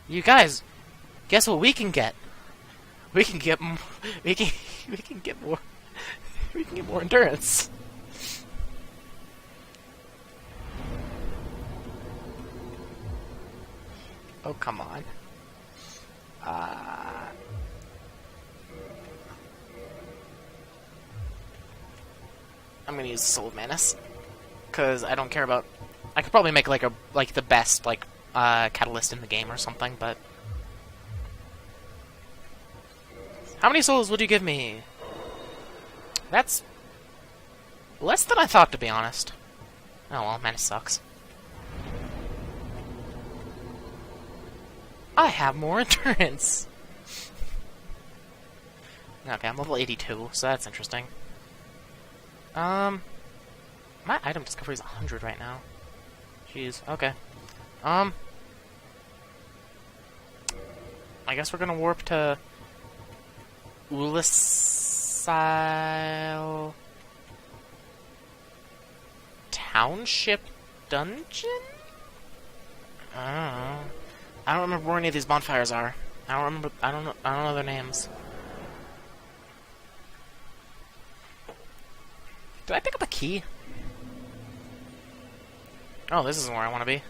You guys, guess what we can get? We can get we can we can get more we can get more endurance. Oh, come on. I'm gonna use Soul of Manus because I don't care about. I could probably make like the best catalyst in the game or something, but how many souls would you give me? That's less than I thought, to be honest. Oh well, Manus sucks. I have more endurance. Okay, I'm level 82, so that's interesting. My item discovery is 100 right now. Jeez, okay. I guess we're gonna warp to Ulisile Township Dungeon? I don't remember where any of these bonfires are. I don't know their names. Did I pick up a key? Oh, this isn't where I want to be.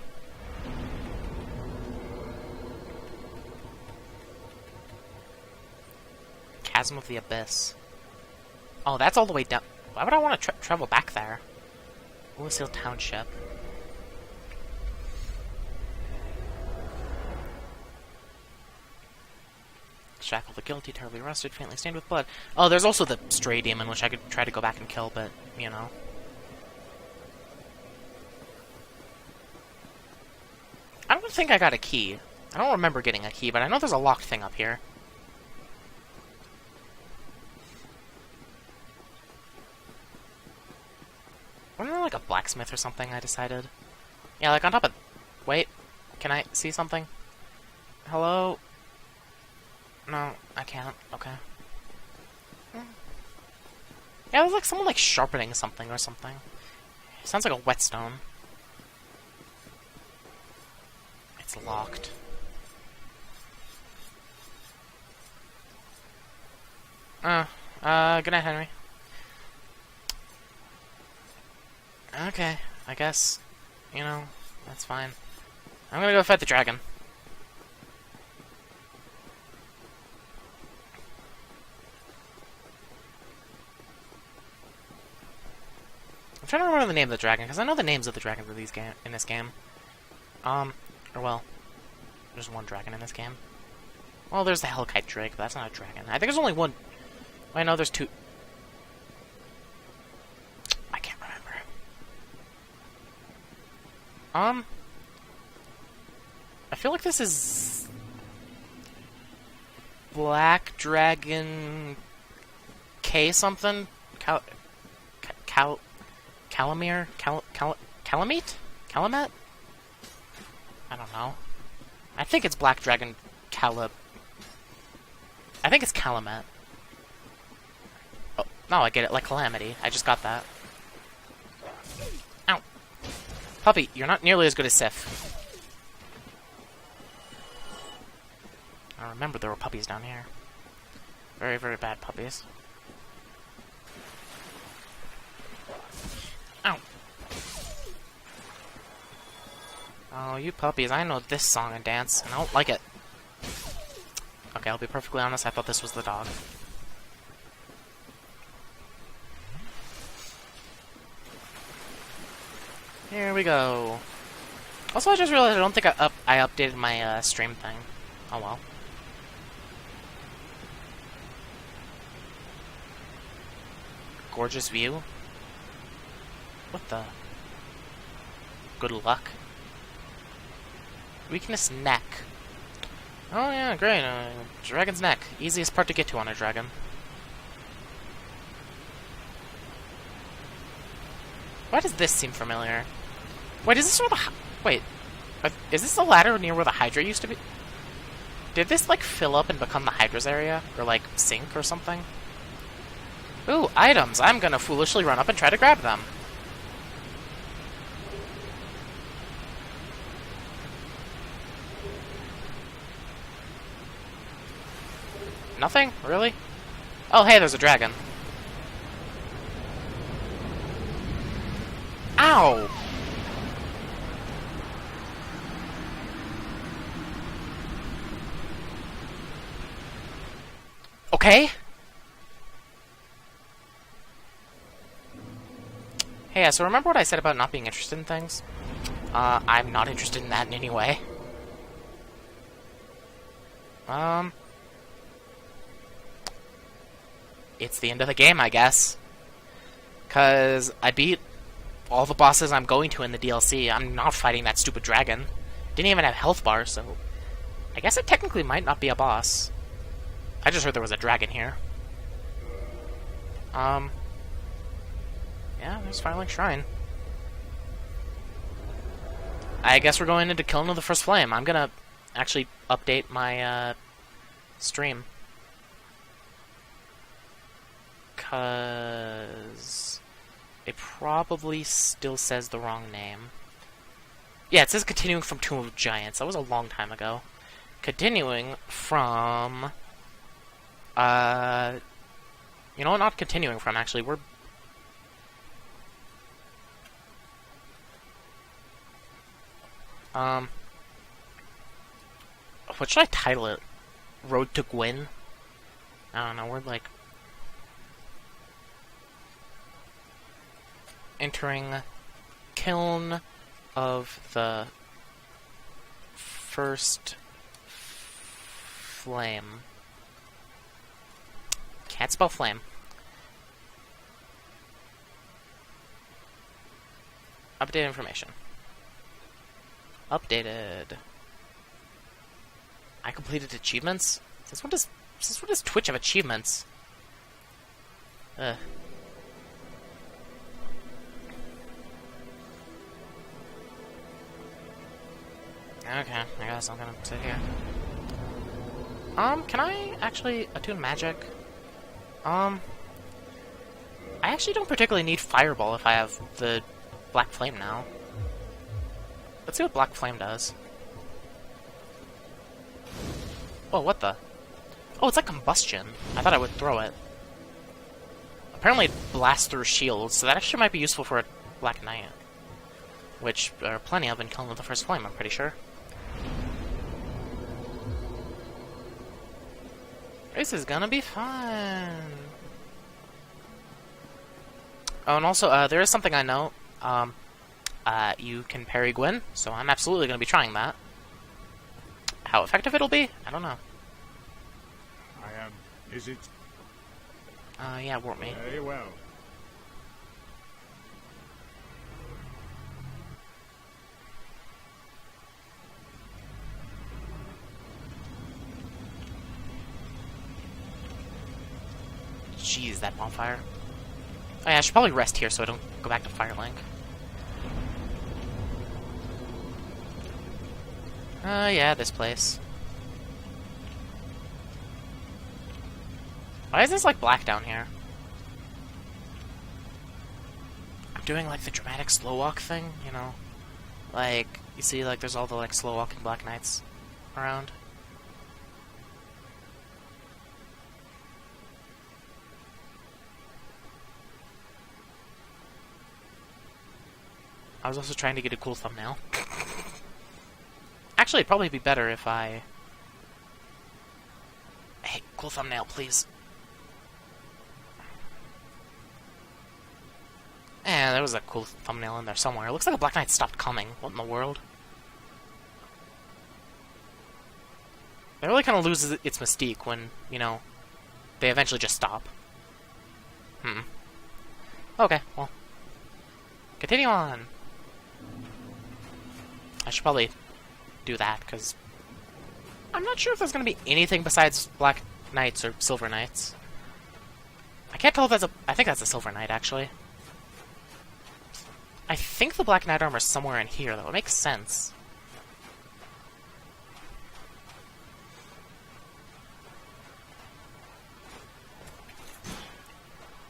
Chasm of the Abyss. Oh, that's all the way down. Why would I want to travel back there? Ulisile Township. Shackle the guilty, terribly rusted, faintly stained with blood. Oh, there's also the stray demon, which I could try to go back and kill, but, you know. I don't think I got a key. I don't remember getting a key, but I know there's a locked thing up here. Wasn't there like a blacksmith or something, I decided? Yeah, like on top of... Wait, can I see something? Hello? No, I can't. Okay. Yeah, there's like someone like sharpening something or something. Sounds like a whetstone. It's locked. Good night, Henry. Okay, I guess, you know, that's fine. I'm gonna go fight the dragon. I'm trying to remember the name of the dragon, because I know the names of the dragons in this game. Or well, there's one dragon in this game. Well, there's the Hellkite Drake, but that's not a dragon. I think there's only one. I know there's two. I can't remember. I feel like this is Black Dragon K something? Calamite? Calumet? I don't know. I think it's Black Dragon I think it's Calumet. Oh, no, I get it. Like Calamity. I just got that. Ow. Puppy, you're not nearly as good as Sif. I remember there were puppies down here. Very, very bad puppies. Ow. Oh, you puppies. I know this song and dance, and I don't like it. Okay, I'll be perfectly honest, I thought this was the dog. Here we go. Also, I just realized I don't think I updated my stream thing. Oh well. Gorgeous view. What the? Good luck. Weakness neck. Oh yeah, great. Dragon's neck. Easiest part to get to on a dragon. Why does this seem familiar? Wait, is this where the... Wait. Is this the ladder near where the Hydra used to be? Did this, like, fill up and become the Hydra's area? Or, like, sink or something? Ooh, items! I'm gonna foolishly run up and try to grab them. Nothing? Really? Oh, hey, there's a dragon. Ow! Okay. Hey, so remember what I said about not being interested in things? I'm not interested in that in any way. It's the end of the game, I guess. 'Cause I beat all the bosses I'm going to in the DLC. I'm not fighting that stupid dragon. Didn't even have health bars, so I guess it technically might not be a boss. I just heard there was a dragon here. Yeah, there's Firelink Shrine. I guess we're going into Killing of the First Flame. I'm gonna actually update my, stream. 'Cause it probably still says the wrong name. Yeah, it says continuing from Tomb of Giants. That was a long time ago. Continuing from... You know what? Not continuing from, actually. We're... What should I title it? Road to Gwyn? I don't know, we're like... entering Kiln of the First Flame. Can't spell flame. Update information. Updated. I completed achievements? Since when does Twitch have achievements? Ugh. Okay, I guess I'm gonna sit here. Can I actually attune magic? I actually don't particularly need Fireball if I have the Black Flame now. Let's see what Black Flame does. Oh, what the? Oh, it's like combustion. I thought I would throw it. Apparently it blasts through shields, so that actually might be useful for a Black Knight. Which there are plenty of in Killing of the First Flame, I'm pretty sure. This is gonna be fun! Oh, and also, there is something I know. You can parry Gwyn, so I'm absolutely gonna be trying that. How effective it'll be? I don't know. Is it? Yeah, warp me. Very well. Jeez, that bonfire. Oh yeah, I should probably rest here so I don't go back to Firelink. Yeah, this place. Why is this, like, black down here? I'm doing, like, the dramatic slow walk thing, you know? Like, you see, like, there's all the, like, slow walking Black Knights around. I was also trying to get a cool thumbnail. Actually, it'd probably be better if I... Hey, cool thumbnail, please. Eh, there was a cool thumbnail in there somewhere. It looks like a Black Knight stopped coming. What in the world? It really kind of loses its mystique when, you know, they eventually just stop. Okay, well. Continue on. I should probably do that, because I'm not sure if there's going to be anything besides Black Knights or Silver Knights. I can't tell if that's a... I think that's a Silver Knight, actually. I think the Black Knight armor is somewhere in here, though. It makes sense.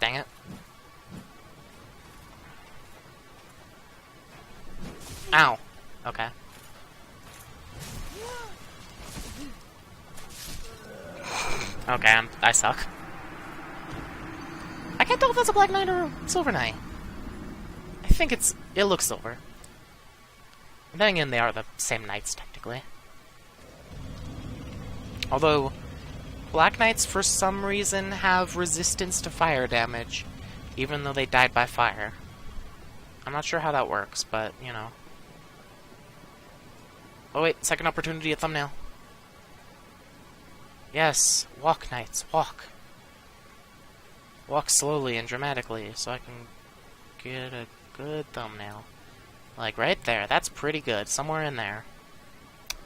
Dang it. Ow. Okay. Okay, I suck. I can't tell if that's a Black Knight or a Silver Knight. I think it looks silver. And then again, they are the same knights, technically. Although, Black Knights, for some reason, have resistance to fire damage, even though they died by fire. I'm not sure how that works, but, you know. Oh wait, second opportunity at thumbnail. Yes, walk, knights, walk. Walk slowly and dramatically, so I can get a good thumbnail. Like, right there. That's pretty good. Somewhere in there.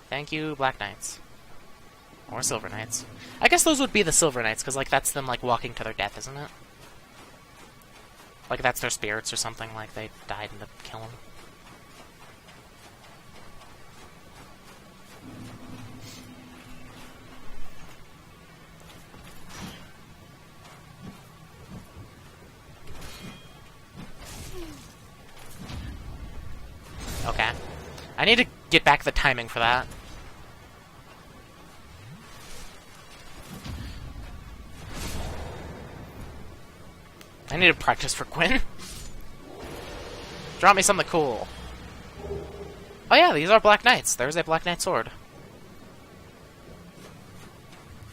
Thank you, Black Knights. Or Silver Knights. I guess those would be the Silver Knights, because, like, that's them, like, walking to their death, isn't it? Like, that's their spirits or something, like, they died in the kiln. Okay. I need to get back the timing for that. I need to practice for Gwyn. Draw me something cool. Oh yeah, these are Black Knights. There's a Black Knight sword.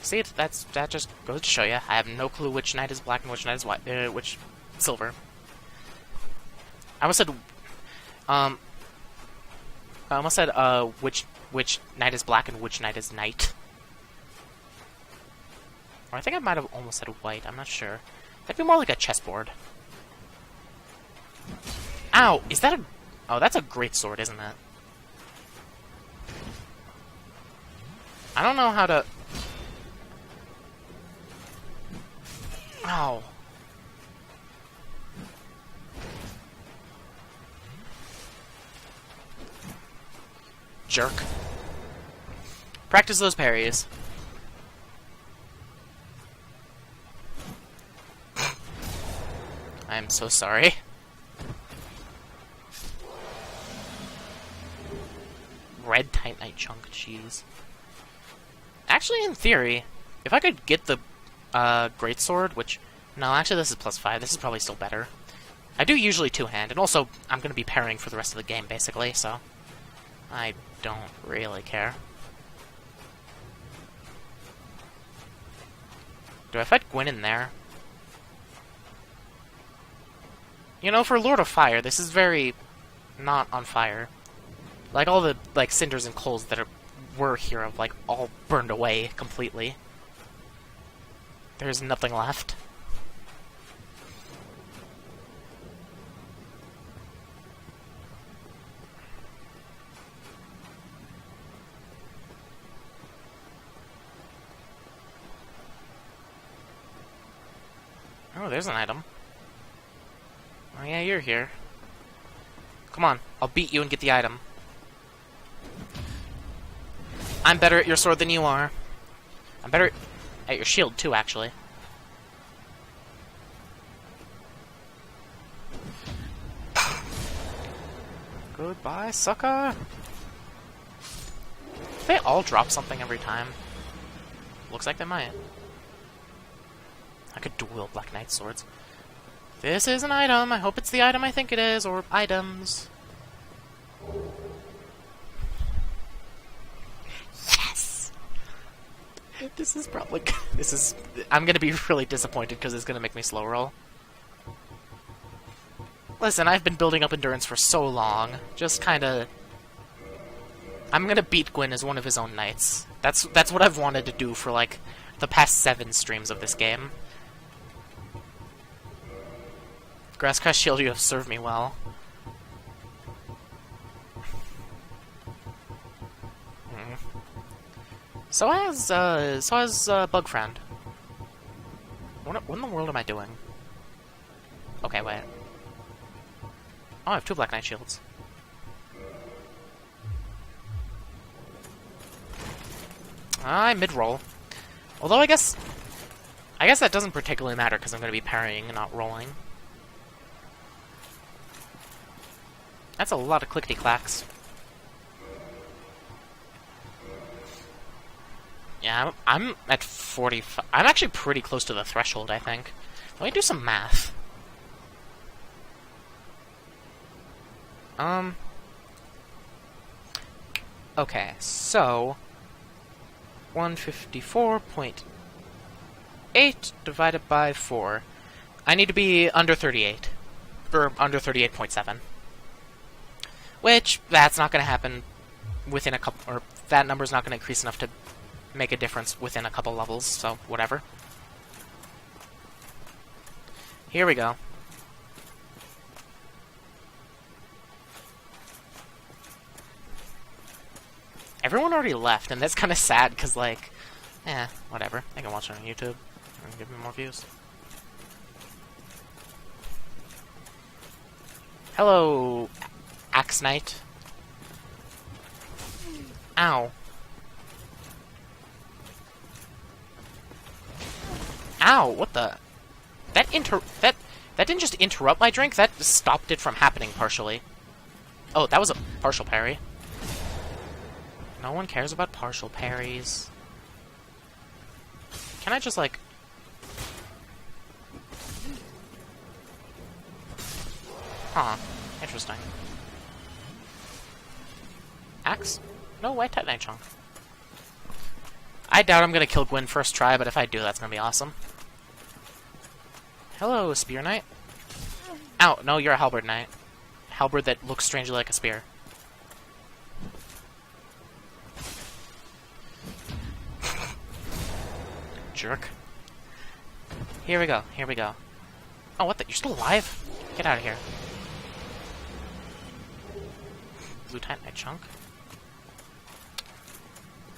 See, that just goes to show you. I have no clue which knight is black and which knight is white, which silver. I almost said which knight is black and which knight is knight. Or I think I might have almost said white. I'm not sure. That'd be more like a chessboard. Ow! Is that a... Oh, that's a great sword, isn't it? I don't know how to... Ow. Jerk. Practice those parries. I'm so sorry. Red Titanite chunk, jeez. Actually, in theory, if I could get the greatsword, which... No, actually this is +5. This is probably still better. I do usually two-hand, and also I'm going to be parrying for the rest of the game, basically, so... I don't really care. Do I fight Gwyn in there? You know, for Lord of Fire, this is very... not on fire. Like, all the, like, cinders and coals that were here have, like, all burned away completely. There's nothing left. Oh, there's an item. Oh yeah, you're here. Come on, I'll beat you and get the item. I'm better at your sword than you are. I'm better at your shield, too, actually. Goodbye, sucker! They all drop something every time. Looks like they might. I could duel Black Knight swords. This is an item. I hope it's the item I think it is, or items. Yes! This is probably... I'm gonna be really disappointed because it's gonna make me slow roll. Listen, I've been building up endurance for so long. Just kinda... I'm gonna beat Gwyn as one of his own knights. That's what I've wanted to do for, like, the past 7 streams of this game. Grasscrest Shield, you have served me well. So has Bug Friend. What in the world am I doing? Okay, wait. Oh, I have 2 Black Knight shields. I mid-roll. Although I guess that doesn't particularly matter because I'm going to be parrying and not rolling. That's a lot of clickety-clacks. Yeah, I'm at 45. I'm actually pretty close to the threshold, I think. Let me do some math. Okay, so 154.8 divided by 4. I need to be under 38. Or under 38.7. Which, that's not going to happen within a couple... Or that number's not going to increase enough to make a difference within a couple levels, so whatever. Here we go. Everyone already left, and that's kind of sad, because, like, whatever. I can watch it on YouTube and give me more views. Hello, Axe Knight. Ow. Ow, what the... That didn't just interrupt my drink, that stopped it from happening partially. Oh, that was a partial parry. No one cares about partial parries. Can I just, like... Huh. Interesting. Axe? No, White Titanite Chunk. I doubt I'm gonna kill Gwyn first try, but if I do, that's gonna be awesome. Hello, Spear Knight. Ow, no, you're a Halberd Knight. Halberd that looks strangely like a spear. Jerk. Here we go, here we go. Oh, what the? You're still alive? Get out of here. Blue Titanite Chunk.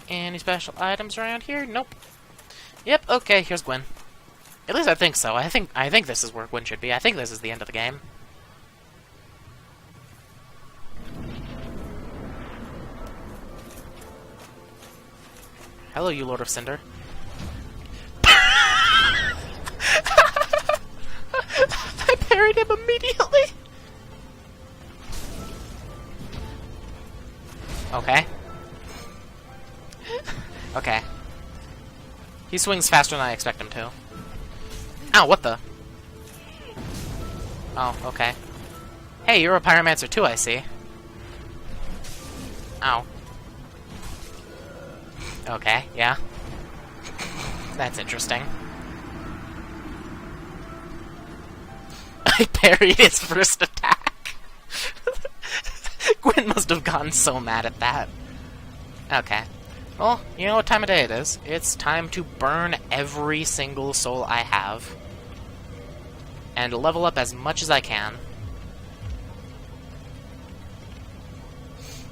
Any special items around here? Nope. Yep, okay, here's Gwyn. At least I think so. I think this is where Gwyn should be. I think this is the end of the game. Hello, you Lord of Cinder. I parried him immediately! Okay. Okay. He swings faster than I expect him to. Ow, what the? Oh, okay. Hey, you're a Pyromancer too, I see. Ow. Okay, yeah. That's interesting. I parried his first attack. Gwyn must have gotten so mad at that. Okay. Well, you know what time of day it is. It's time to burn every single soul I have. And level up as much as I can.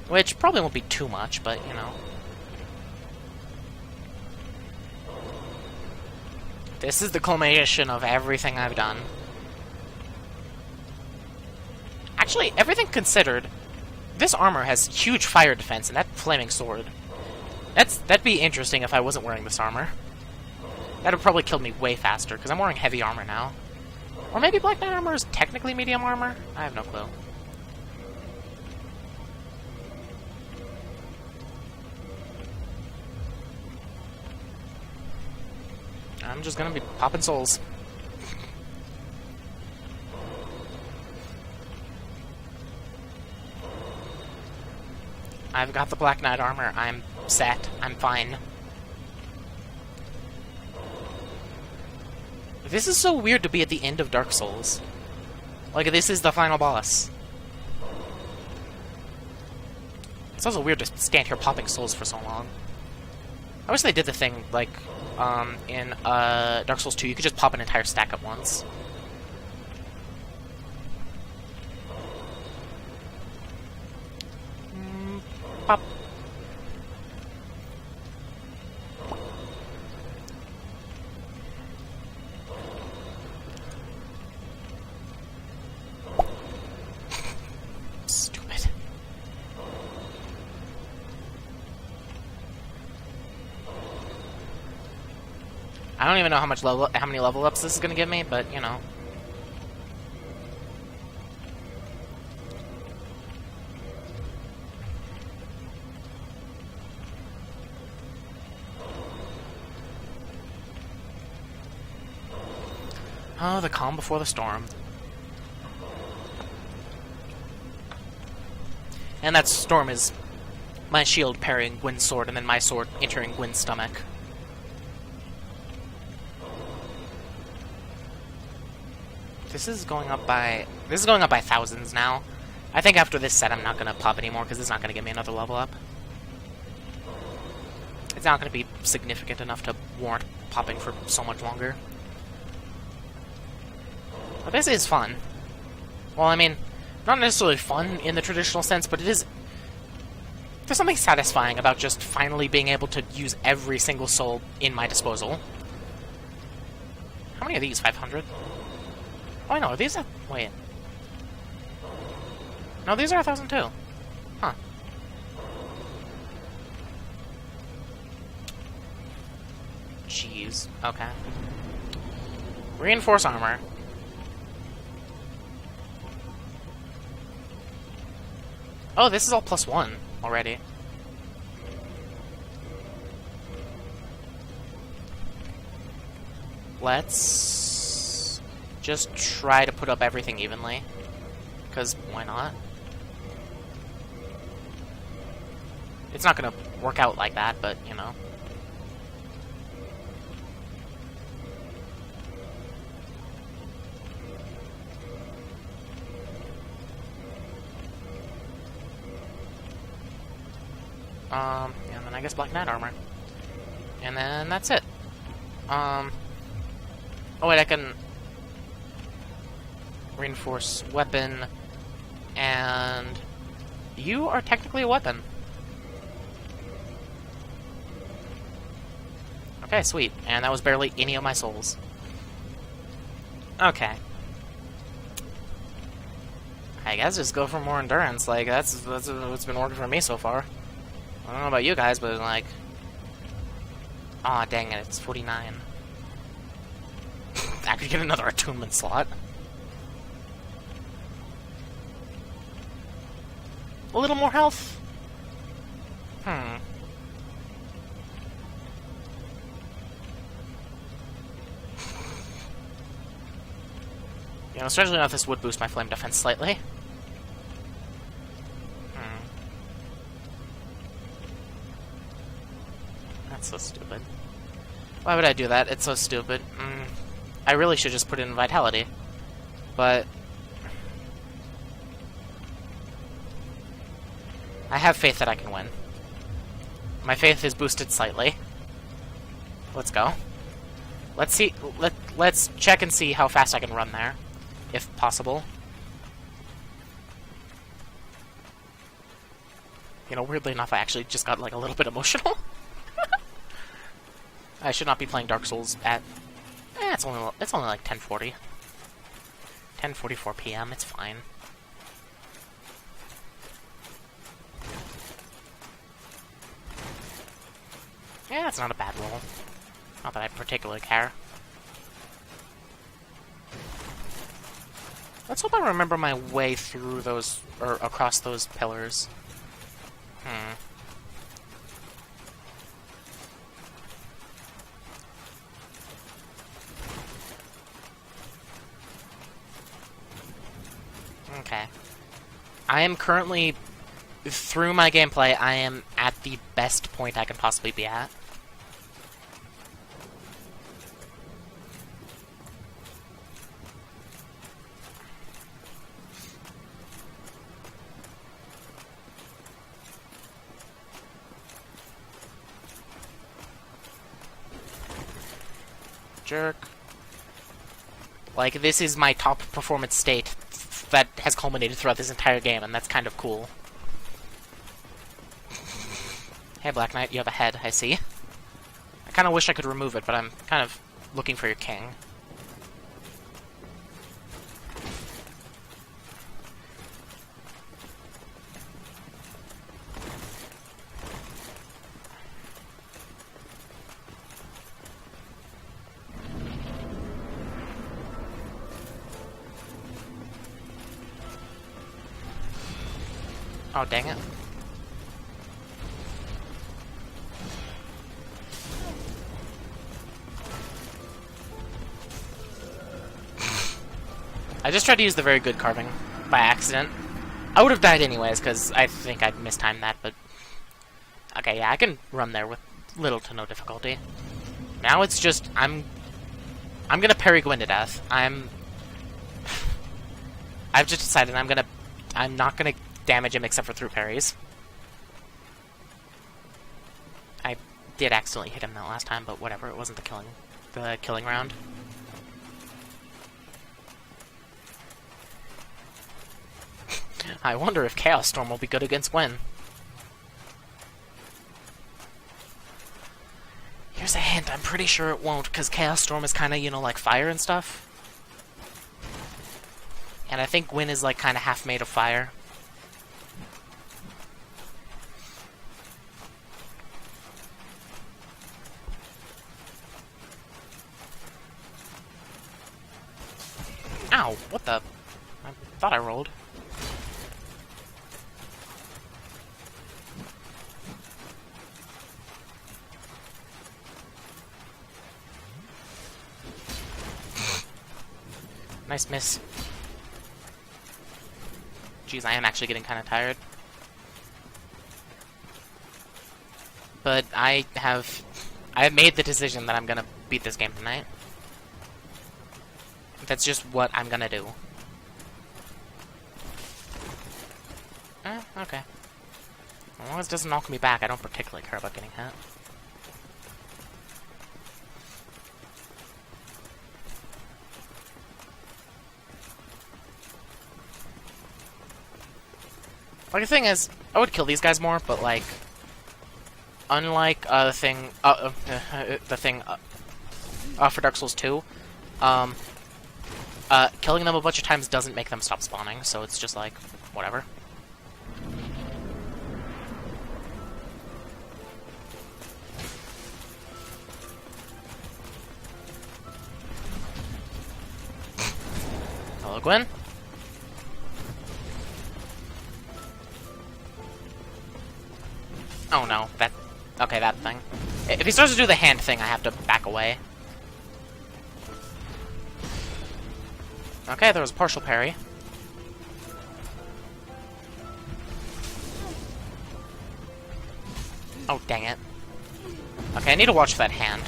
Which probably won't be too much, but, you know. This is the culmination of everything I've done. Actually, everything considered, this armor has huge fire defense, and that flaming sword. That'd be interesting if I wasn't wearing this armor. That'd probably kill me way faster, because I'm wearing heavy armor now. Or maybe Black Knight armor is technically medium armor? I have no clue. I'm just gonna be popping souls. I've got the Black Knight armor. I'm set. I'm fine. This is so weird to be at the end of Dark Souls. Like, this is the final boss. It's also weird to stand here popping souls for so long. I wish they did the thing, like, in Dark Souls 2, you could just pop an entire stack at once. Pop. Stupid. I don't even know how many level ups this is gonna give me, but you know. Oh, the calm before the storm. And that storm is my shield parrying Gwyn's sword, and then my sword entering Gwyn's stomach. This is going up by thousands now. I think after this set I'm not gonna pop anymore because it's not gonna give me another level up. It's not gonna be significant enough to warrant popping for so much longer. But this is fun. Well, I mean, not necessarily fun in the traditional sense, but it is... There's something satisfying about just finally being able to use every single soul in my disposal. How many are these? 500? Oh, I know. Are these... Wait. No, these are 1,000 too. Huh. Jeez. Okay. Reinforce armor. Oh, this is all +1 already. Let's just try to put up everything evenly. Because why not? It's not gonna work out like that, but, you know. And then I guess Black Knight armor. And then that's it. Oh wait, I can reinforce weapon, and you are technically a weapon. Okay, sweet. And that was barely any of my souls. Okay. I guess just go for more endurance. Like, that's what's been working for me so far. I don't know about you guys, but like... Aw, dang it, it's 49. I could get another attunement slot. A little more health? You know, strangely enough, this would boost my flame defense slightly. That's so stupid. Why would I do that? It's so stupid. I really should just put it in Vitality. But... I have faith that I can win. My faith is boosted slightly. Let's go. Let's see... Let's check and see how fast I can run there. If possible. You know, weirdly enough, I actually just got, like, a little bit emotional. I should not be playing Dark Souls at... it's only like 10:40. 10:44 p.m., it's fine. Yeah, it's not a bad roll. Not that I particularly care. Let's hope I remember my way through those... or across those pillars. Okay. I am currently, through my gameplay, I am at the best point I can possibly be at. Jerk. Like, this is my top performance state that has culminated throughout this entire game, and that's kind of cool. Hey, Black Knight, you have a head, I see. I kind of wish I could remove it, but I'm kind of looking for your king. Oh, dang it. I just tried to use the very good carving by accident. I would have died anyways, because I think I'd mistimed that, but... Okay, yeah, I can run there with little to no difficulty. Now it's just, I'm gonna parry Gwen to death. I've just decided I'm not gonna damage him except for through parries. I did accidentally hit him that last time, but whatever, it wasn't the killing round. I wonder if Chaos Storm will be good against Gwen. Here's a hint, I'm pretty sure it won't, because Chaos Storm is kind of, you know, like fire and stuff. And I think Gwen is, like, kind of half made of fire. Ow, what the? I thought I rolled. Nice miss. Jeez, I am actually getting kind of tired. But I have made the decision that I'm gonna beat this game tonight. That's just what I'm gonna do. Okay. As long as it doesn't knock me back, I don't particularly care about getting hit. Like, the thing is, I would kill these guys more, but, like, unlike the thing for Dark Souls 2, killing them a bunch of times doesn't make them stop spawning, so it's just like, whatever. Hello, Gwen. Oh no, okay, that thing. If he starts to do the hand thing, I have to back away. Okay, there was a partial parry. Oh, dang it. Okay, I need to watch that hand.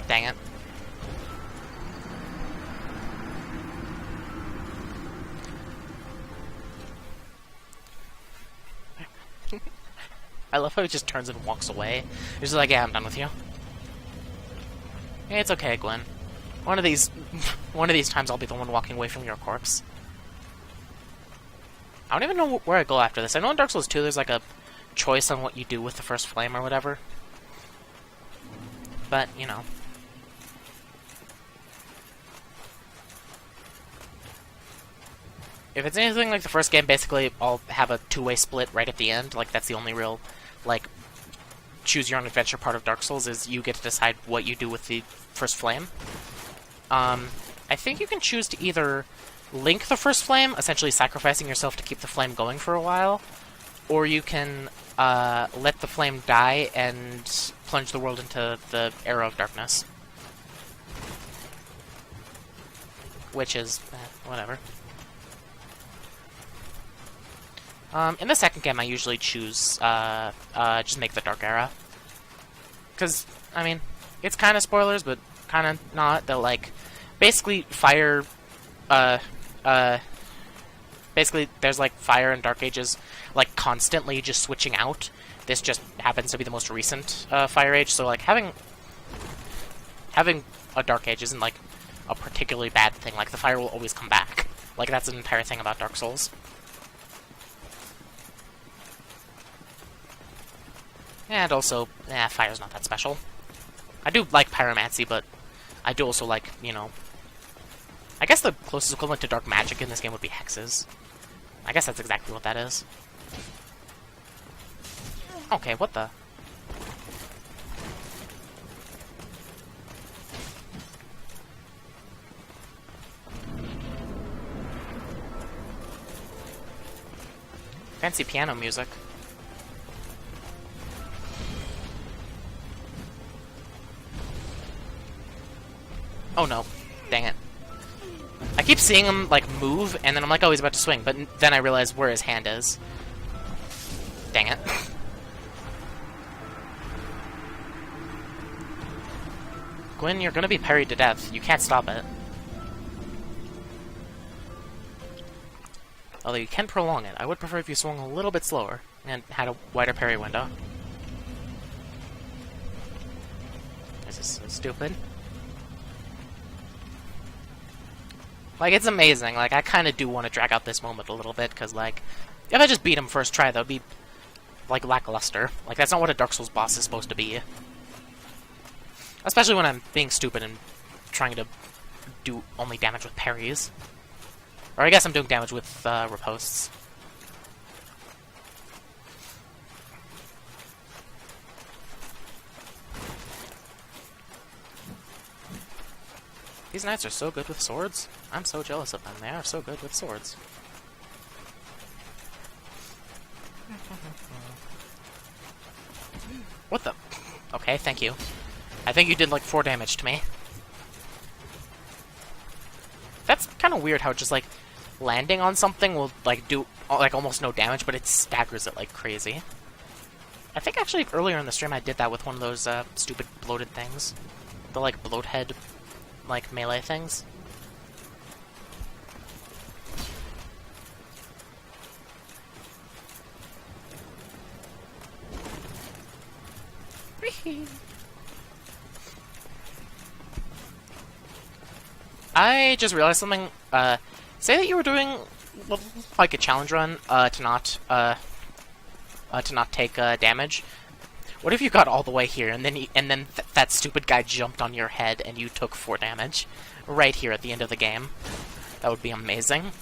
Dang it. I love how he just turns and walks away. He's just like, yeah, I'm done with you. Hey, it's okay, Gwen. One of these times I'll be the one walking away from your corpse. I don't even know where I go after this. I know in Dark Souls 2 there's like a choice on what you do with the first flame or whatever. But, you know. If it's anything like the first game, basically I'll have a two-way split right at the end. Like, that's the only real, like, choose-your-own-adventure part of Dark Souls, is you get to decide what you do with the first flame. I think you can choose to either link the first flame, essentially sacrificing yourself to keep the flame going for a while, or you can let the flame die and plunge the world into the era of darkness. Which is, whatever. In the second game, I usually choose, just make the Dark Era. Because, I mean, it's kind of spoilers, but kind of not. They'll, like, basically fire, basically there's, like, fire and Dark Ages, like, constantly just switching out. This just happens to be the most recent, Fire Age, so, like, having a Dark Age isn't, like, a particularly bad thing. Like, the fire will always come back. Like, that's an entire thing about Dark Souls. And also, fire's not that special. I do like pyromancy, but I do also like, you know... I guess the closest equivalent to dark magic in this game would be hexes. I guess that's exactly what that is. Okay, what the... Fancy piano music. Oh no. Dang it. I keep seeing him, like, move, and then I'm like, oh, he's about to swing, but then I realize where his hand is. Dang it. Gwyn, you're gonna be parried to death. You can't stop it. Although you can prolong it. I would prefer if you swung a little bit slower and had a wider parry window. This is so stupid. Like, it's amazing. Like, I kind of do want to drag out this moment a little bit, because, like, if I just beat him first try, that would be, like, lackluster. Like, that's not what a Dark Souls boss is supposed to be. Especially when I'm being stupid and trying to do only damage with parries. Or I guess I'm doing damage with riposts. These knights are so good with swords. I'm so jealous of them. They are so good with swords. What the? Okay, thank you. I think you did like 4 damage to me. That's kind of weird how just like landing on something will like do like almost no damage, but it staggers it like crazy. I think actually earlier in the stream I did that with one of those stupid bloated things. The like bloat head like melee things. I just realized something. Say that you were doing like a challenge run to not take damage. What if you got all the way here and then that stupid guy jumped on your head and you took 4 damage right here at the end of the game? That would be amazing.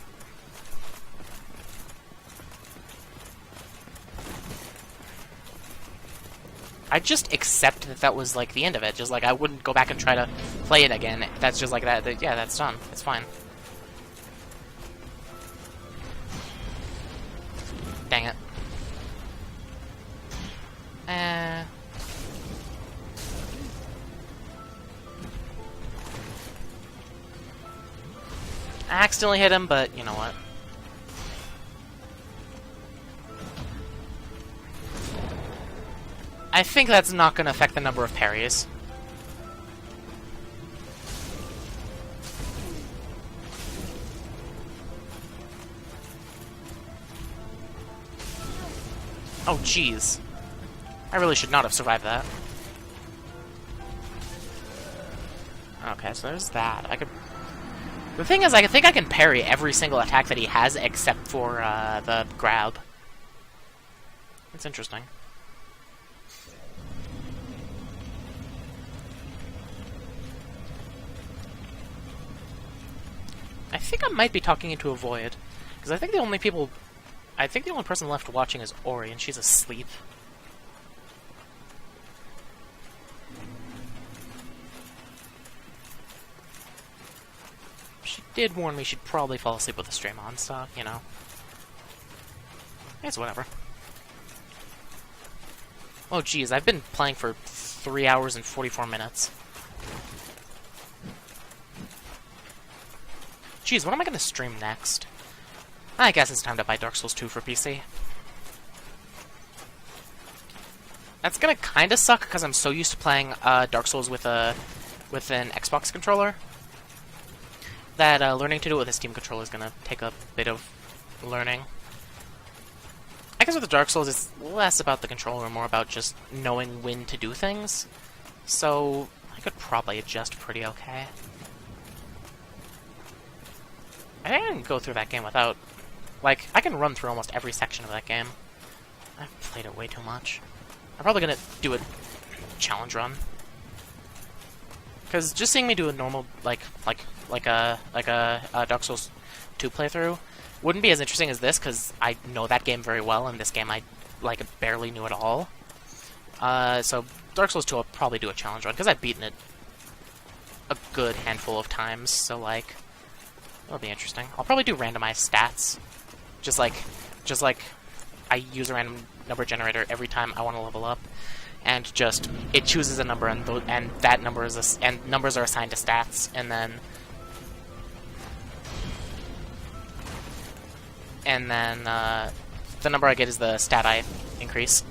I'd just accept that that was like the end of it. Just like I wouldn't go back and try to play it again. That's just like that. Yeah, that's done. It's fine. Dang it. I accidentally hit him, but you know what? I think that's not going to affect the number of parries. Oh, jeez. I really should not have survived that. Okay, so there's that. I could... The thing is, I think I can parry every single attack that he has except for the grab. That's interesting. I think I might be talking into a void, because I think the only person left watching is Ori, and she's asleep. She did warn me she'd probably fall asleep with the stream on, so, you know. It's whatever. Oh, geez, I've been playing for 3 hours and 44 minutes. Jeez, what am I going to stream next? I guess it's time to buy Dark Souls 2 for PC. That's going to kind of suck, because I'm so used to playing Dark Souls with an Xbox controller, that learning to do it with a Steam controller is going to take a bit of learning. I guess with the Dark Souls, it's less about the controller, more about just knowing when to do things. So, I could probably adjust pretty okay. I think I can go through that game without... Like, I can run through almost every section of that game. I've played it way too much. I'm probably gonna do a challenge run. Because just seeing me do a normal, like a Dark Souls 2 playthrough wouldn't be as interesting as this, because I know that game very well, and this game I, like, barely knew at all. So Dark Souls 2 I'll probably do a challenge run, because I've beaten it a good handful of times, so, like... That'll be interesting. I'll probably do randomized stats. Just like I use a random number generator every time I want to level up, and just it chooses a number, and that number is and numbers are assigned to stats, and then the number I get is the stat I increase.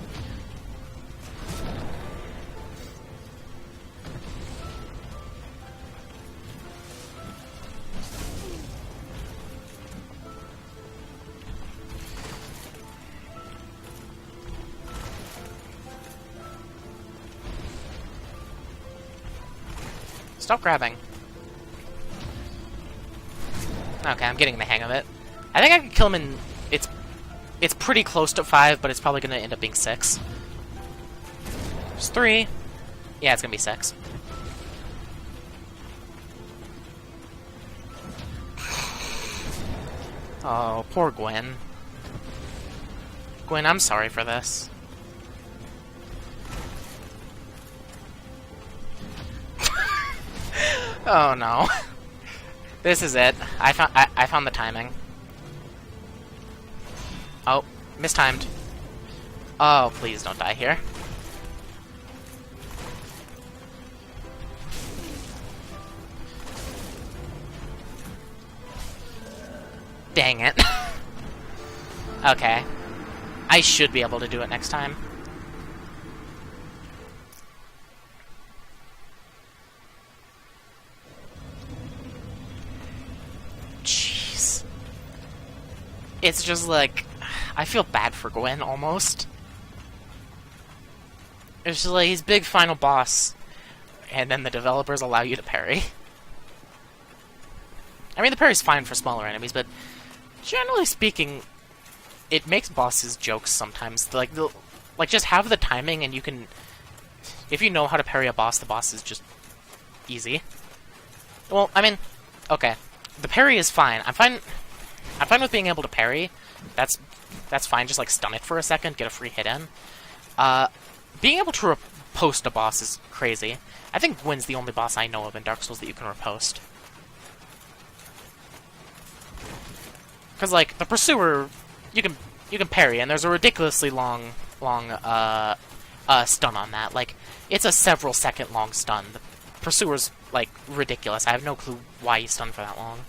Stop grabbing. Okay, I'm getting the hang of it. I think I can kill him in... It's pretty close to 5, but it's probably going to end up being 6. There's 3. Yeah, it's going to be 6. Oh, poor Gwen. Gwen, I'm sorry for this. Oh no. This is it. I found the timing. Oh, mistimed. Oh, please don't die here. Dang it. Okay. I should be able to do it next time. Jeez. It's just like... I feel bad for Gwen, almost. It's just like, he's big final boss, and then the developers allow you to parry. I mean, the parry's fine for smaller enemies, but generally speaking, it makes bosses jokes sometimes. Like, just have the timing, and you can... If you know how to parry a boss, the boss is just easy. Well, I mean, okay. The parry is fine. I'm fine with being able to parry. That's fine. Just, like, stun it for a second, get a free hit in. Being able to riposte a boss is crazy. I think Gwen's the only boss I know of in Dark Souls that you can riposte. Because, like, the Pursuer, you can parry, and there's a ridiculously long stun on that. Like, it's a several second long stun. The Pursuer's, like, ridiculous. I have no clue why he's stunned for that long.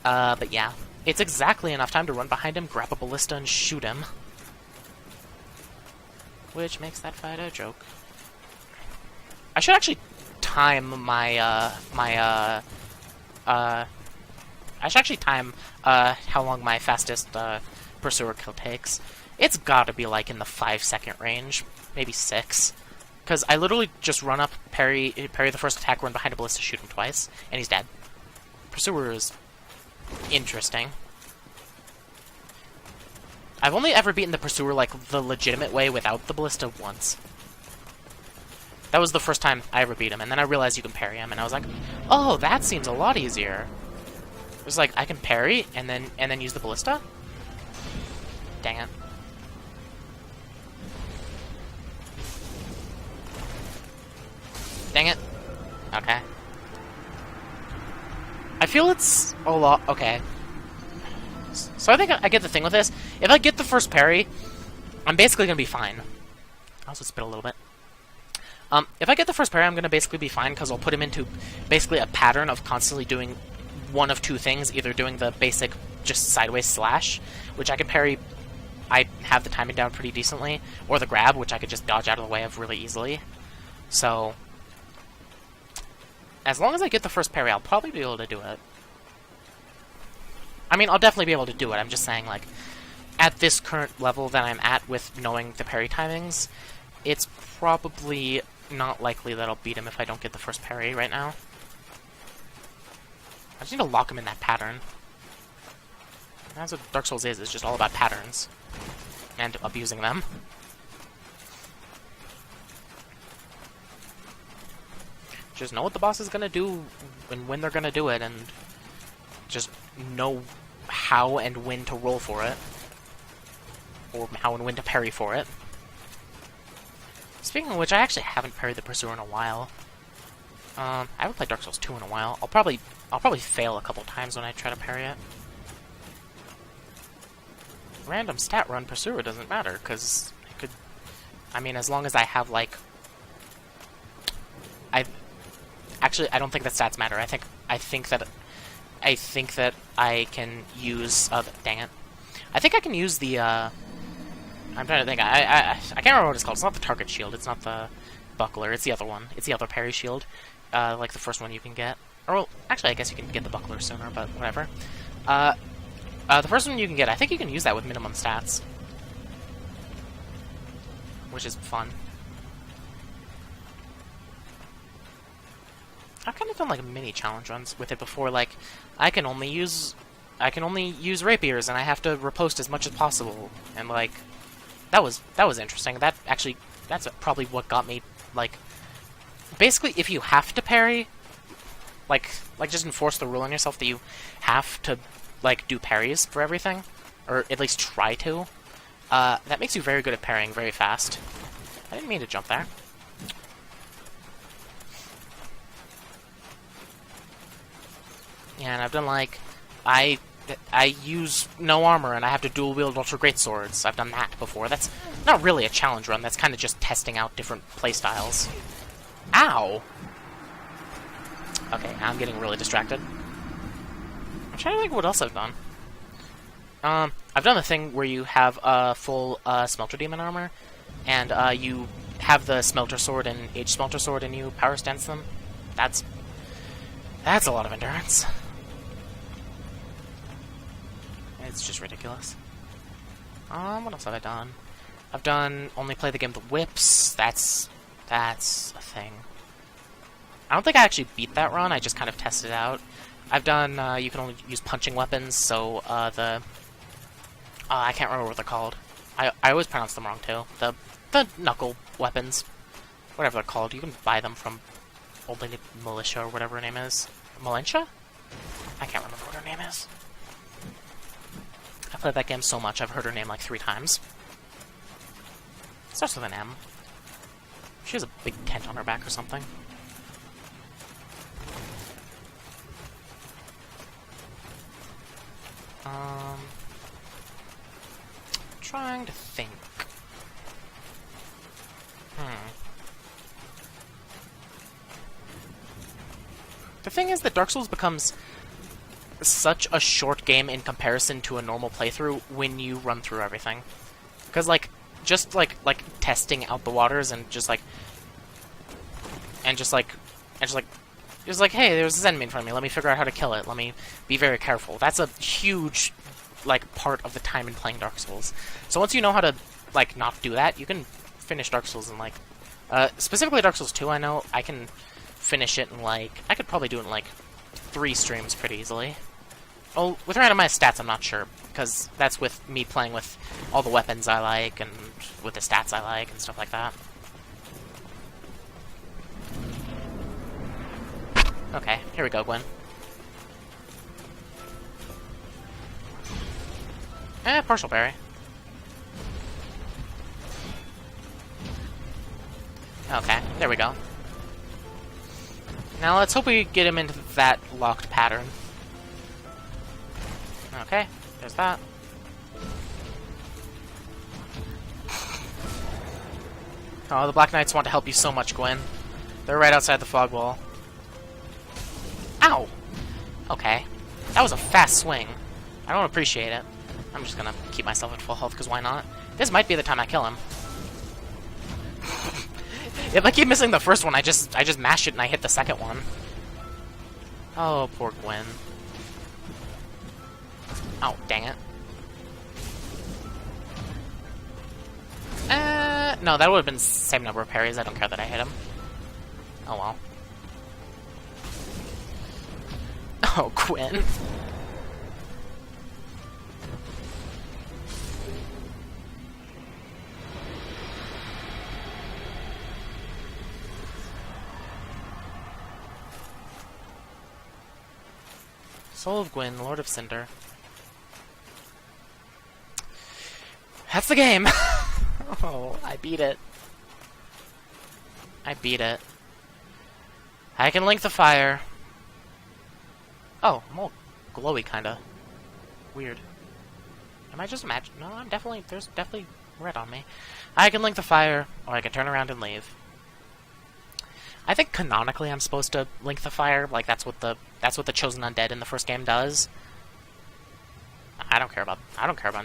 But yeah. It's exactly enough time to run behind him, grab a ballista, and shoot him. Which makes that fight a joke. I should actually time I should actually time, how long my fastest, Pursuer kill takes. It's gotta be, like, in the 5-second range. Maybe 6. Because I literally just run up, parry the first attack, run behind a ballista, shoot him twice, and he's dead. Pursuer is interesting. I've only ever beaten the Pursuer, like, the legitimate way without the ballista once. That was the first time I ever beat him, and then I realized you can parry him, and I was like, oh, that seems a lot easier. It was like, I can parry, and then use the ballista? Dang it. Dang it. Okay. I feel it's a lot... Okay. So I think I get the thing with this. If I get the first parry, I'm basically going to be fine. I also spit a little bit. If I get the first parry, I'm going to basically be fine, because I'll put him into basically a pattern of constantly doing one of two things, either doing the basic just sideways slash, which I can parry, I have the timing down pretty decently, or the grab, which I could just dodge out of the way of really easily. So, as long as I get the first parry, I'll probably be able to do it. I mean, I'll definitely be able to do it, I'm just saying, like, at this current level that I'm at with knowing the parry timings, it's probably not likely that I'll beat him if I don't get the first parry right now. I just need to lock him in that pattern. That's what Dark Souls is, it's just all about patterns. And abusing them. Just know what the boss is gonna do and when they're gonna do it, and just know how and when to roll for it. Or how and when to parry for it. Speaking of which, I actually haven't parried the Pursuer in a while. I haven't played Dark Souls 2 in a while. I'll probably fail a couple times when I try to parry it. random stat run, Pursuer doesn't matter, because I could... I mean, as long as I have, like... Actually, I don't think that stats matter. I think that I can use... dang it. I think I can use the, I'm trying to think. I can't remember what it's called. It's not the target shield. It's not the buckler. It's the other one. It's the other parry shield. Like the first one you can get. Or, well, actually, I guess you can get the buckler sooner, but whatever. The first one you can get, I think you can use that with minimum stats. Which is fun. I've kind of done, like, mini challenge runs with it before, like, I can only use rapiers, and I have to riposte as much as possible, and, like, that was interesting. That's probably what got me, like, basically, if you have to parry, like, just enforce the rule on yourself that you have to, like, do parries for everything, or at least try to, that makes you very good at parrying very fast. I didn't mean to jump there. Yeah, and I've done, like, I use no armor and I have to dual wield ultra great swords. I've done that before. That's not really a challenge run. That's kind of just testing out different playstyles. Ow! Okay, now I'm getting really distracted. I'm trying to think what else I've done. I've done the thing where you have a full Smelter Demon armor, and you have the Smelter Sword and Age Smelter Sword, and you power stance them. That's a lot of endurance. It's just ridiculous. What else have I done? I've done only play the game with the whips. That's a thing. I don't think I actually beat that run. I just kind of tested it out. I've done you can only use punching weapons. So I can't remember what they're called. I always pronounce them wrong too. The knuckle weapons, whatever they're called. You can buy them from Old Lady Militia or whatever her name is. Militia? I can't remember what her name is. I played that game so much, I've heard her name like 3 times. Starts with an M. She has a big tent on her back or something. Trying to think. The thing is that Dark Souls becomes such a short game in comparison to a normal playthrough when you run through everything. Because, like, just like testing out the waters and just like, hey, there's this enemy in front of me, let me figure out how to kill it, let me be very careful. That's a huge, like, part of the time in playing Dark Souls. So once you know how to, like, not do that, you can finish Dark Souls in, like, specifically Dark Souls 2, I know I can finish it in, like, I could probably do it in, like, 3 streams pretty easily. Oh, with randomized stats, I'm not sure, because that's with me playing with all the weapons I like, and with the stats I like, and stuff like that. Okay, here we go, Gwen. Partial parry. Okay, there we go. Now let's hope we get him into that locked pattern. Okay, there's that. Oh, the Black Knights want to help you so much, Gwen. They're right outside the fog wall. Ow! Okay. That was a fast swing. I don't appreciate it. I'm just gonna keep myself at full health, because why not? This might be the time I kill him. If I keep missing the first one, I just mash it and I hit the second one. Oh, poor Gwen. Oh, dang it. No, that would have been the same number of parries. I don't care that I hit him. Oh, well. Oh, Gwen. Soul of Gwyn, Lord of Cinder. That's the game! Oh, I beat it. I beat it. I can link the fire. Oh, I'm all glowy, kinda. Weird. Am I just imagining? No, I'm definitely... There's definitely red on me. I can link the fire, or I can turn around and leave. I think canonically I'm supposed to link the fire. Like, that's what the Chosen Undead in the first game does. I don't care about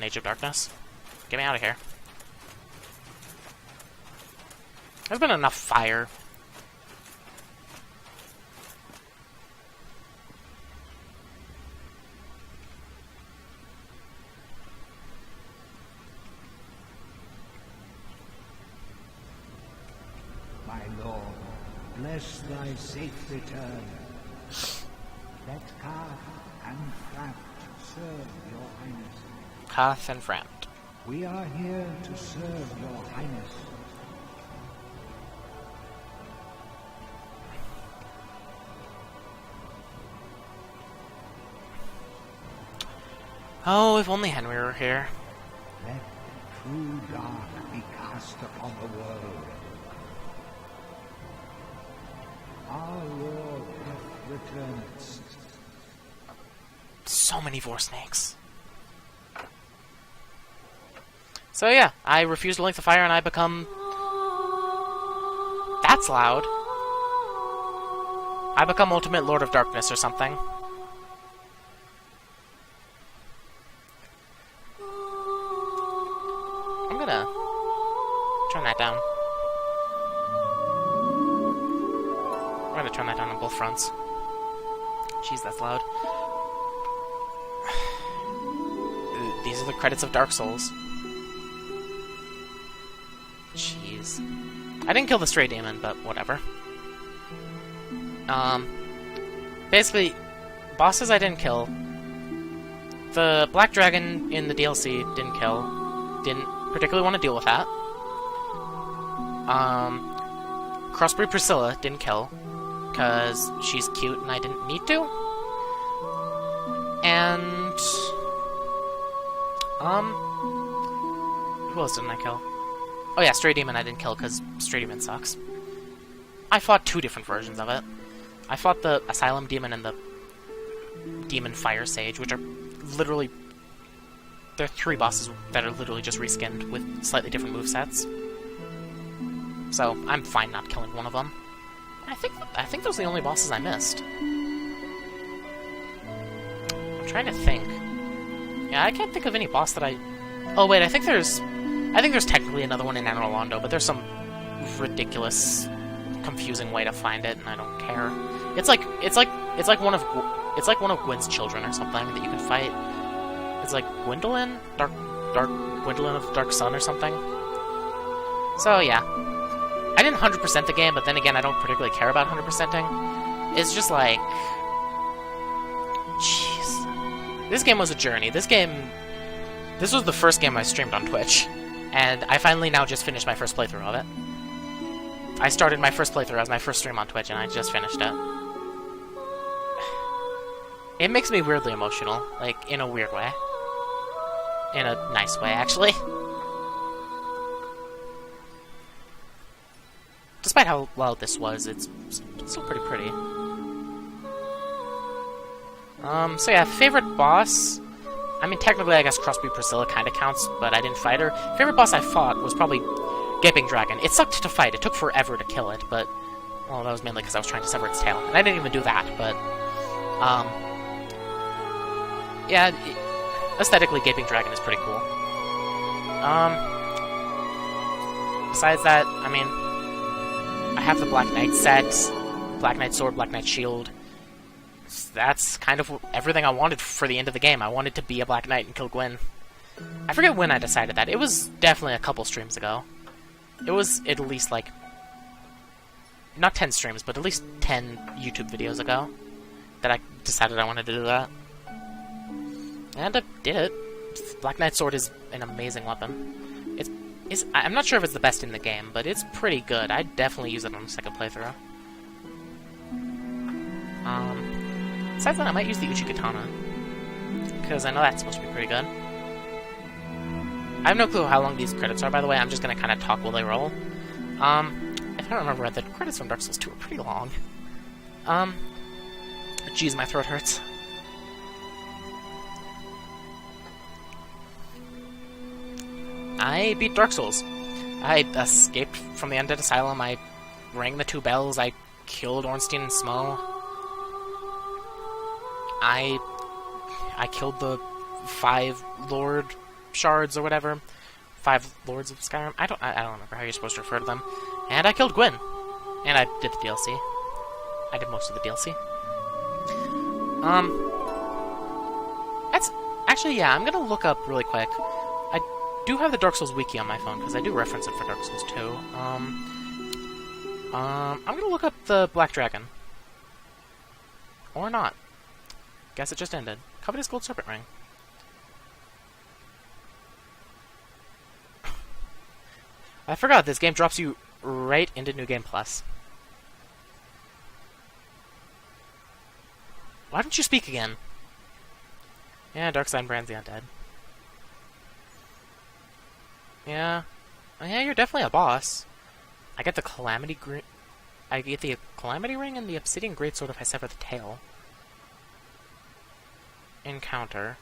Age of Darkness. Get me out of here. There's been enough fire. My lord, bless thy safe return. Let Karth and Framt serve your highness. Karth and Framt. We are here to serve your highness. Oh, if only Henry were here. Let true dark be cast upon the world. Our Lord hath returned. So many Vor Snakes. So yeah, I refuse to link the fire and I become... That's loud. I become Ultimate Lord of Darkness or something. I'm gonna turn that down. I'm gonna turn that down on both fronts. Jeez, that's loud. These are the credits of Dark Souls. Jeez. I didn't kill the Stray Demon, but whatever. Basically, bosses I didn't kill. The Black Dragon in the DLC didn't kill. Didn't particularly want to deal with that. Crossbreed Priscilla didn't kill, because she's cute and I didn't need to. And... who else didn't I kill? Oh yeah, Stray Demon I didn't kill, because Stray Demon sucks. I fought two different versions of it. I fought the Asylum Demon and the Demon Fire Sage, which are literally... They're three bosses that are literally just reskinned with slightly different movesets. So, I'm fine not killing one of them. I think those are the only bosses I missed. I'm trying to think. Yeah, I can't think of any boss that I... Oh wait, I think there's technically another one in Anor Londo, but there's some ridiculous, confusing way to find it, and I don't care. It's like one of Gwyn's children or something that you can fight. It's like Gwendolyn? Dark Gwendolyn of Dark Sun or something. So yeah. I didn't 100% the game, but then again, I don't particularly care about 100%ing. It's just like... Jeez. This game was a journey. This was the first game I streamed on Twitch. And I finally now just finished my first playthrough of it. I started my first playthrough as my first stream on Twitch, and I just finished it. It makes me weirdly emotional, like, in a weird way. In a nice way, actually. Despite how loud this was, it's still pretty pretty. So yeah, favorite boss... I mean, technically, I guess Crossbreed Priscilla kind of counts, but I didn't fight her. Favorite boss I fought was probably Gaping Dragon. It sucked to fight. It took forever to kill it, but... Well, that was mainly because I was trying to sever its tail. And I didn't even do that, but... yeah, aesthetically, Gaping Dragon is pretty cool. Besides that, I mean... I have the Black Knight set, Black Knight Sword, Black Knight Shield. That's kind of everything I wanted for the end of the game. I wanted to be a Black Knight and kill Gwyn. I forget when I decided that. It was definitely a couple streams ago. It was at least, like... Not 10 streams, but at least 10 YouTube videos ago that I decided I wanted to do that. And I did it. Black Knight Sword is an amazing weapon. I'm not sure if it's the best in the game, but it's pretty good. I'd definitely use it on the second playthrough. Besides that, I might use the Uchi Katana, because I know that's supposed to be pretty good. I have no clue how long these credits are, by the way. I'm just going to kind of talk while they roll. If I don't remember right, the credits from Dark Souls 2 are pretty long. Jeez, my throat hurts. I beat Dark Souls. I escaped from the Undead Asylum, I rang the 2 bells, I killed Ornstein and Smo. I killed the 5 Lord Shards or whatever. 5 Lords of Skyrim. I don't remember how you're supposed to refer to them. And I killed Gwyn. And I did the DLC. I did most of the DLC. That's... Actually, yeah, I'm gonna look up really quick. I do have the Dark Souls wiki on my phone, because I do reference it for Dark Souls 2. I'm gonna look up the Black Dragon. Or not. Guess it just ended. Covetous Gold Serpent Ring. I forgot, this game drops you right into New Game Plus. Why don't you speak again? Yeah, Darkseid brands the undead. Yeah. Oh, yeah, you're definitely a boss. I get the Calamity Ring and the Obsidian Greatsword if I sever the tail. Encounter.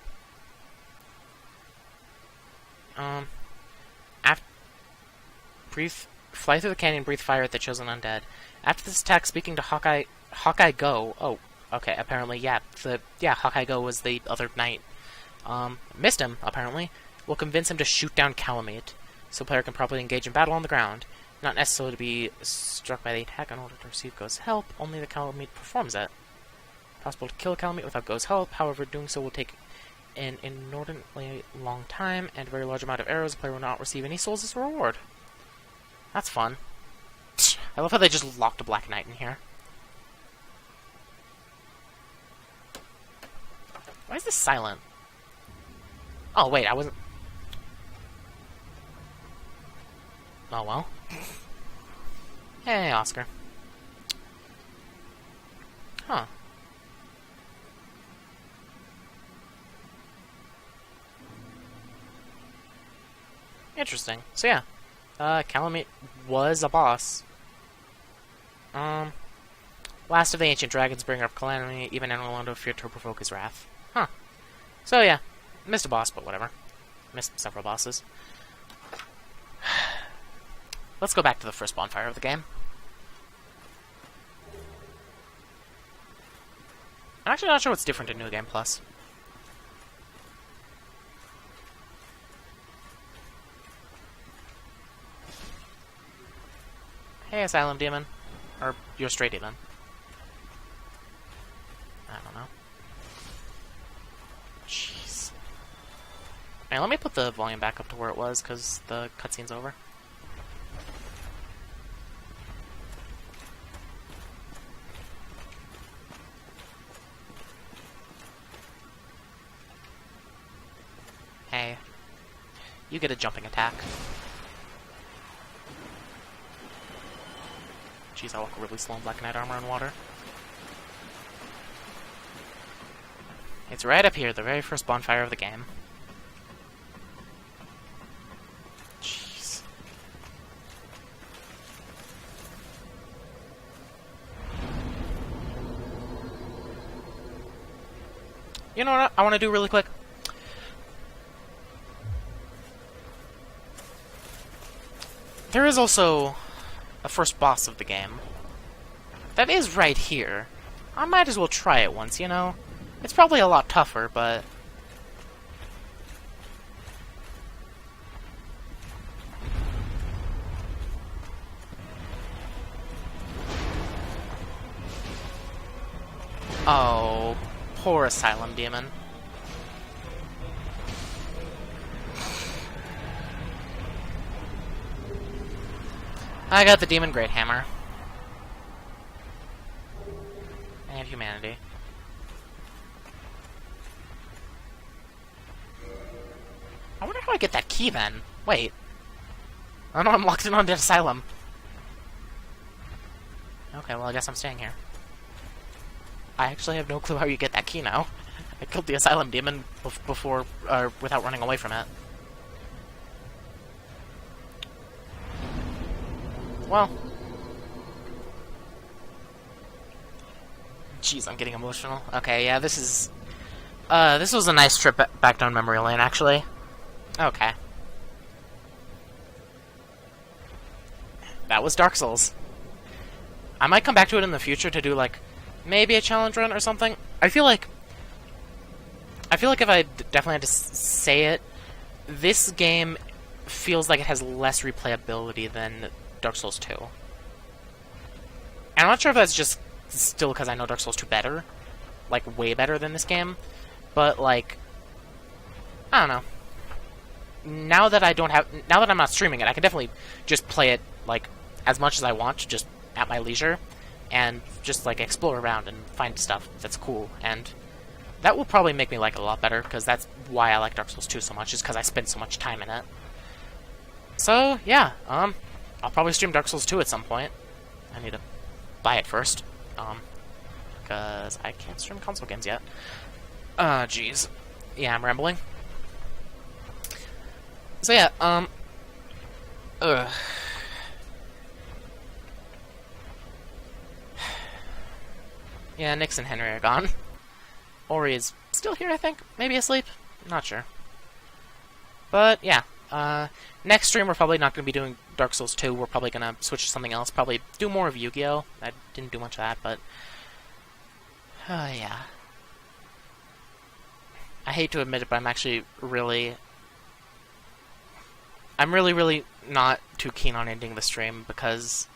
Fly through the canyon, breathe fire at the chosen undead. After this attack, speaking to Hawkeye Go. Oh, okay. Apparently, yeah. Hawkeye Go was the other knight. Missed him. Apparently, will convince him to shoot down Calamite, so player can properly engage in battle on the ground. Not necessarily to be struck by the attack in order to receive Go's help. Only the Calamite performs it. Possible to kill Calamite without Go's help. However, doing so will take an inordinately long time and a very large amount of arrows. The player will not receive any souls as a reward. That's fun. I love how they just locked a Black Knight in here. Why is this silent? Oh, wait, I wasn't... Oh, well. Hey, Oscar. Huh. Interesting. So, yeah. Calamite was a boss. Last of the ancient dragons, bringer of calamity, even Orlando feared to provoke his wrath. Huh. So yeah, missed a boss, but whatever. Missed several bosses. Let's go back to the first bonfire of the game. I'm actually not sure what's different in New Game Plus. Hey, Asylum Demon. Or, you're Stray Demon. I don't know. Jeez. Alright, let me put the volume back up to where it was, because the cutscene's over. Hey. You get a jumping attack. Jeez, I walk really slow in Black Knight armor and water. It's right up here, the very first bonfire of the game. Jeez. You know what I want to do really quick? There is also a first boss of the game. That is right here. I might as well try it once, you know? It's probably a lot tougher, but... Oh, poor Asylum Demon. I got the Demon Great Hammer. And humanity. I wonder how I get that key then. Wait. I know I'm locked in on the Asylum. Okay, well I guess I'm staying here. I actually have no clue how you get that key now. I killed the Asylum Demon before, without running away from it. Well. Jeez, I'm getting emotional. Okay, yeah, this was a nice trip back down memory lane, actually. Okay. that was Dark Souls. I might come back to it in the future to do, like, maybe a challenge run or something. I feel like if I definitely had to say it, this game feels like it has less replayability than Dark Souls 2. And I'm not sure if that's just still because I know Dark Souls 2 better. Like, way better than this game. But, like, I don't know. Now that I'm not streaming it, I can definitely just play it, like, as much as I want, just at my leisure, and just, like, explore around and find stuff that's cool. And that will probably make me like it a lot better, because that's why I like Dark Souls 2 so much, is because I spend so much time in it. So, yeah, I'll probably stream Dark Souls 2 at some point. I need to buy it first, because I can't stream console games yet. Jeez. Yeah, I'm rambling. So yeah, yeah, Nix and Henry are gone. Ori is still here, I think. Maybe asleep? Not sure. But, yeah. Next stream, we're probably not going to be doing Dark Souls 2. We're probably going to switch to something else. Probably do more of Yu-Gi-Oh! I didn't do much of that, but... yeah. I hate to admit it, but I'm actually really... I'm really not too keen on ending the stream, because...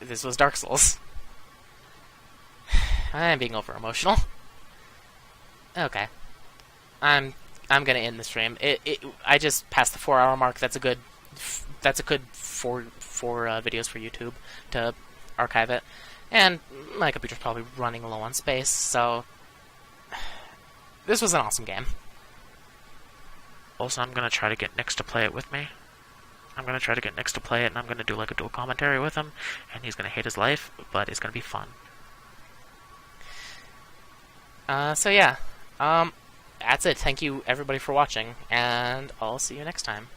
this was Dark Souls. I'm being over-emotional. Okay. I'm gonna end the stream. I just passed the 4-hour mark. That's a good 4 videos for YouTube to archive it. And my computer's probably running low on space, so this was an awesome game. Also, I'm gonna try to get Nix to play it with me. I'm gonna try to get Nix to play it, and I'm gonna do like a dual commentary with him, and he's gonna hate his life, but it's gonna be fun. So yeah, that's it. Thank you everybody for watching, and I'll see you next time.